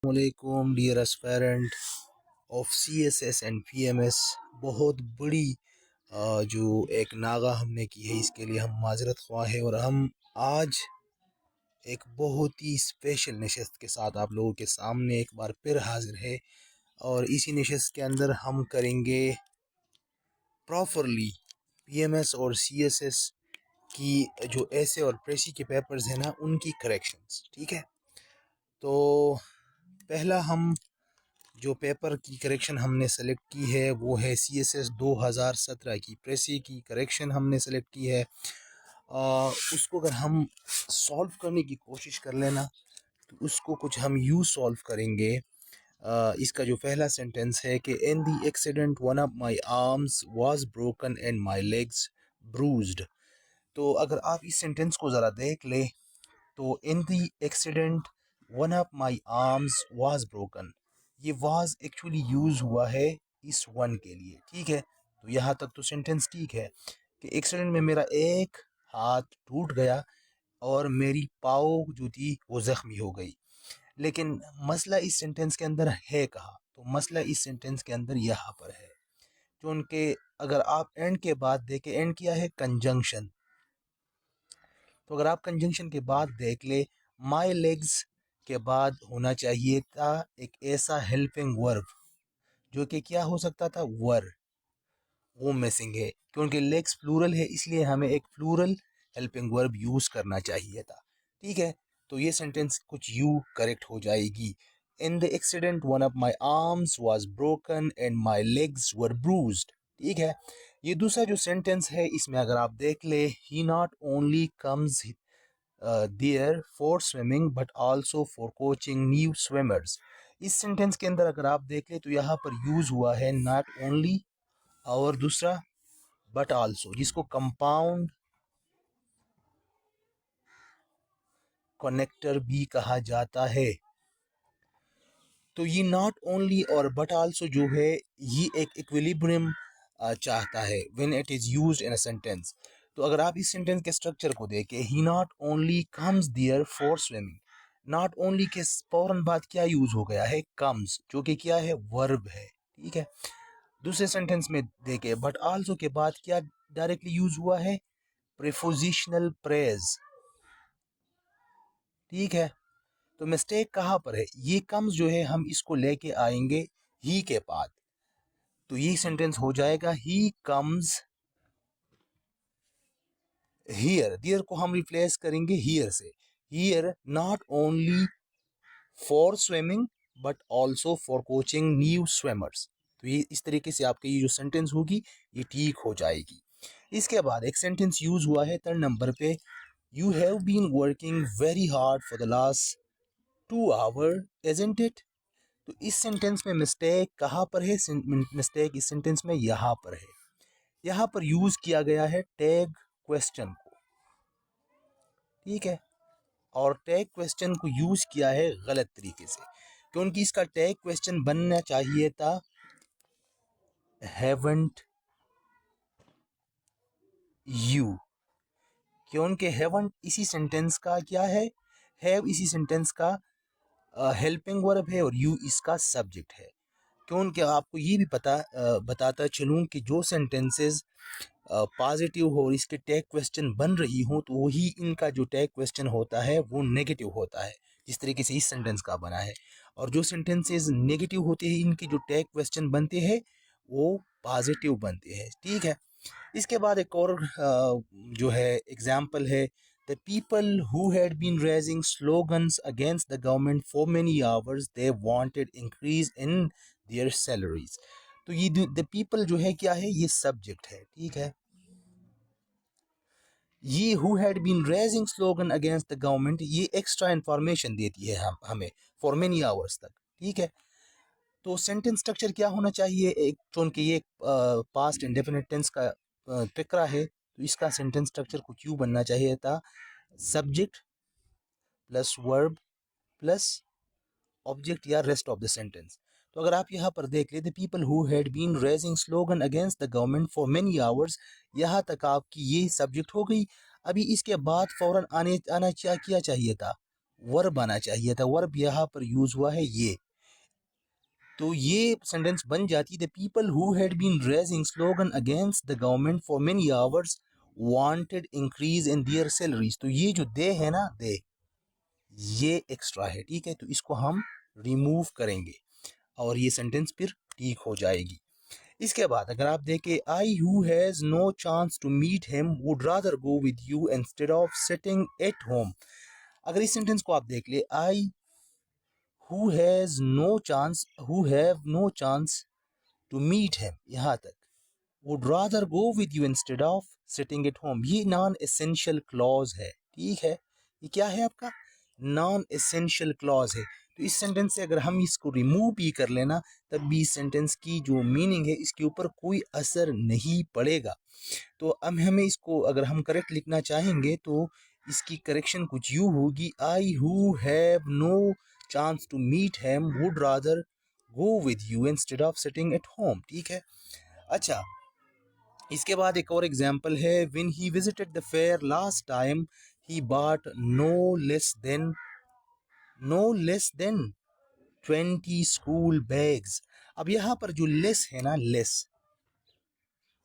वालेकुम dear aspirant of CSS and PMS। बहुत बड़ी जो एक नागा हमने की है, इसके लिए हम माजरत ख्वाह है। और हम आज एक बहुत ही स्पेशल नशस्त के साथ आप लोगों के सामने एक बार फिर हाजिर है। और इसी नशस्त के अंदर हम करेंगे प्रॉपरली PMS और CSS की जो ऐसे और प्रेसी के पेपर्स हैं ना, उनकी करेक्शंस। ठीक है, तो पहला हम जो पेपर की करेक्शन हमने सेलेक्ट की है वो है CSS 2017 की प्रेसी की करेक्शन हमने सेलेक्ट की है। उसको अगर हम सॉल्व करने की कोशिश कर लेना तो उसको कुछ हम यूँ सॉल्व करेंगे। इसका जो पहला सेंटेंस है कि in the accident one of my arms was broken and my legs bruised. तो अगर आप इस सेंटेंस को ज़रा देख ले तो in the accident one of my arms was broken, ये वाज एक्चुअली यूज़ हुआ है इस वन के लिए। ठीक है, तो यहाँ तक तो सेंटेंस ठीक है कि एक्सीडेंट में मेरा एक हाथ टूट गया और मेरी पाँव जो थी वो ज़ख्मी हो गई। लेकिन मसला इस सेंटेंस के अंदर है कहाँ? तो मसला इस सेंटेंस के अंदर यहाँ पर है जो उनके, अगर आप एंड के बाद देखें, एंड किया है कंजंक्शन। तो अगर आप कंजंक्शन के बाद देख ले, माई लेग्स के बाद होना चाहिए था एक ऐसा हेल्पिंग वर्ब जो कि क्या हो सकता था, वर। वो मिसिंग है क्योंकि लेग्स प्लूरल है, इसलिए हमें एक प्लूरल हेल्पिंग वर्ब यूज़ करना चाहिए था। ठीक है, तो ये सेंटेंस कुछ यू करेक्ट हो जाएगी। In the accident one of my arms was broken and my legs were bruised. ठीक है, ये दूसरा जो सेंटेंस है इसमें अगर आप देख ले, he not only comes there for swimming but also for coaching new swimmers. इस सेंटेंस के अंदर अगर आप देख ले तो यहाँ पर यूज़ हुआ है नॉट ओनली और दूसरा बट आल्सो, जिसको कंपाउंड कनेक्टर भी कहा जाता है। तो ये नॉट ओनली और बट आल्सो जो है ये एक इक्विलिब्रियम चाहता है when it is used in a sentence. तो अगर आप इस सेंटेंस के स्ट्रक्चर को देखें, he not only comes there for swimming, not only के फौरन बाद क्या यूज हो गया है, कम्स, जो कि क्या है, वर्ब है। ठीक है, दूसरे सेंटेंस में देखें, बट आल्सो के बाद क्या डायरेक्टली यूज हुआ है, प्रीपोजिशनल प्रेज। ठीक है, तो मिस्टेक कहाँ पर है, ये कम्स जो है हम इसको लेके आएंगे ही के बाद, तो ये सेंटेंस हो जाएगा ही कम्स हियर। दियर को हम रिप्लेस करेंगे हियर से। Here not only for swimming but also for coaching new swimmers. तो ये इस तरीके से आपकी ये जो सेंटेंस होगी ये ठीक हो जाएगी। इसके बाद एक सेंटेंस यूज हुआ है 3rd नंबर पे, you have been working very hard for the last 2 hour isn't it. तो इस सेंटेंस में मिस्टेक कहाँ पर है, मिस्टेक इस सेंटेंस में यहाँ पर है। यहाँ पर यूज किया गया है टैग क्वेश्चन को। ठीक है, और टैग क्वेश्चन को यूज किया है गलत तरीके से, क्योंकि इसका टैग क्वेश्चन बनना चाहिए था हैवंट यू, क्योंकि हैवंट इसी सेंटेंस का क्या है, हैव इसी सेंटेंस का हेल्पिंग वर्ब है और यू इसका सब्जेक्ट है। क्योंकि आपको ये भी बताता चलूँ कि जो सेंटेंसेस पॉजिटिव हो और इसके टैग क्वेश्चन बन रही हो तो वही इनका जो टैग क्वेश्चन होता है वो नेगेटिव होता है, जिस तरीके से इस सेंटेंस का बना है। और जो सेंटेंसेस नेगेटिव होते हैं इनके जो टैग क्वेश्चन बनते हैं वो पॉजिटिव बनते हैं। ठीक है, इसके बाद एक और जो है एग्जाम्पल है, the people who had been raising slogans against the government for many hours they wanted increase in their salaries. तो ये द पीपल जो है क्या है, ये सब्जेक्ट है। ठीक है, ये who had been raising slogan against the government ये एक्स्ट्रा इंफॉर्मेशन देती है हमें फॉर मेनी आवर्स तक। ठीक है, तो सेंटेंस स्ट्रक्चर क्या होना चाहिए, एक चूंकि ये पास्ट इंडेफिनिट टेंस का फिक्रा है तो इसका सेंटेंस स्ट्रक्चर कुछ यूँ बनना चाहिए था, subject plus verb plus object या रेस्ट ऑफ द सेंटेंस। तो अगर आप यहाँ पर देख ले, the people who had been raising slogan against the government for many hours, यहाँ तक आपकी ये सब्जेक्ट हो गई। अभी इसके बाद फौरन आना क्या चाहिए था, वर्ब आना चाहिए था, वर्ब यहाँ पर यूज हुआ है ये। तो ये सेंटेंस बन जाती, the people who had been raising slogan against the government for many hours wanted increase in their salaries. तो ये जो दे है ना, दे ये एक्स्ट्रा है, ठीक है, तो इसको हम रिमूव करेंगे और ये सेंटेंस फिर ठीक हो जाएगी। इसके बाद अगर आप देखें, I who has no chance to meet him would rather go with you instead of sitting at home. अगर इस सेंटेंस को आप देख ले, I who has no chance, who have no chance to meet him, यहाँ तक, would rather go with you instead of sitting at home, ये non essential clause है, ठीक है, ये क्या है आपका नॉन एसेंशियल क्लॉज है। तो इस सेंटेंस से अगर हम इसको रिमूव भी कर लेना, तब भी इस सेंटेंस की जो मीनिंग है इसके ऊपर कोई असर नहीं पड़ेगा। तो अब हमें इसको अगर हम करेक्ट लिखना चाहेंगे तो इसकी करेक्शन कुछ यूँ होगी, I who have no chance to meet him would rather go with you instead of sitting at home, ठीक है। अच्छा, इसके बाद एक और एग्जांपल है, when he visited the fair last time he bought no less than 20 school bags. अब यहाँ पर जो लेस है ना, लेस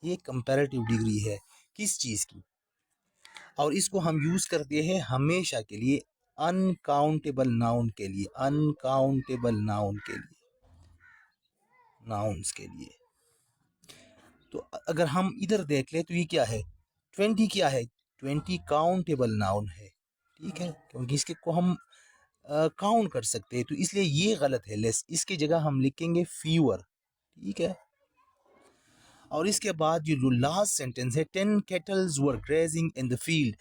ये कंपैरेटिव डिग्री है किस चीज़ की, और इसको हम यूज़ करते हैं हमेशा के लिए अनकाउंटेबल नाउन के लिए, अनकाउंटेबल नाउन के लिए, नाउन्स के लिए। तो अगर हम इधर देख ले तो ये क्या है, 20 क्या है, 20 काउंटेबल नाउन है, ठीक है, क्योंकि इसके को हम काउंट कर सकते हैं, तो इसलिए ये गलत है, लेस, इसकी जगह हम लिखेंगे फीवर, ठीक है। और इसके बाद जो लास्ट सेंटेंस है, 10 kettles were grazing in the field,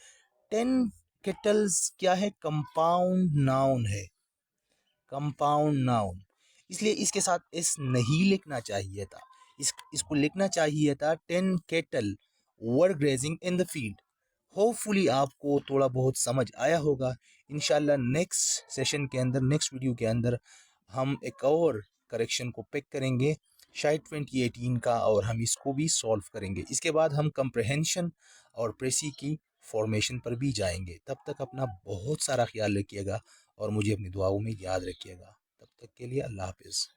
10 kettles क्या है, कंपाउंड नाउन है, कंपाउंड नाउन, इसलिए इसके साथ एस नहीं लिखना चाहिए था, इसको लिखना चाहिए था 10 kettle were grazing in the field. Hopefully आपको थोड़ा बहुत समझ आया होगा। इंशाल्लाह नेक्स्ट सेशन के अंदर, नेक्स्ट वीडियो के अंदर हम एक और करेक्शन को पिक करेंगे, शायद 2018 का, और हम इसको भी सॉल्व करेंगे। इसके बाद हम कंप्रहेंशन और प्रेसी की फॉर्मेशन पर भी जाएंगे। तब तक अपना बहुत सारा ख्याल रखिएगा और मुझे अपनी दुआओं में याद रखिएगा। तब तक के लिए अल्लाह हाफिज़।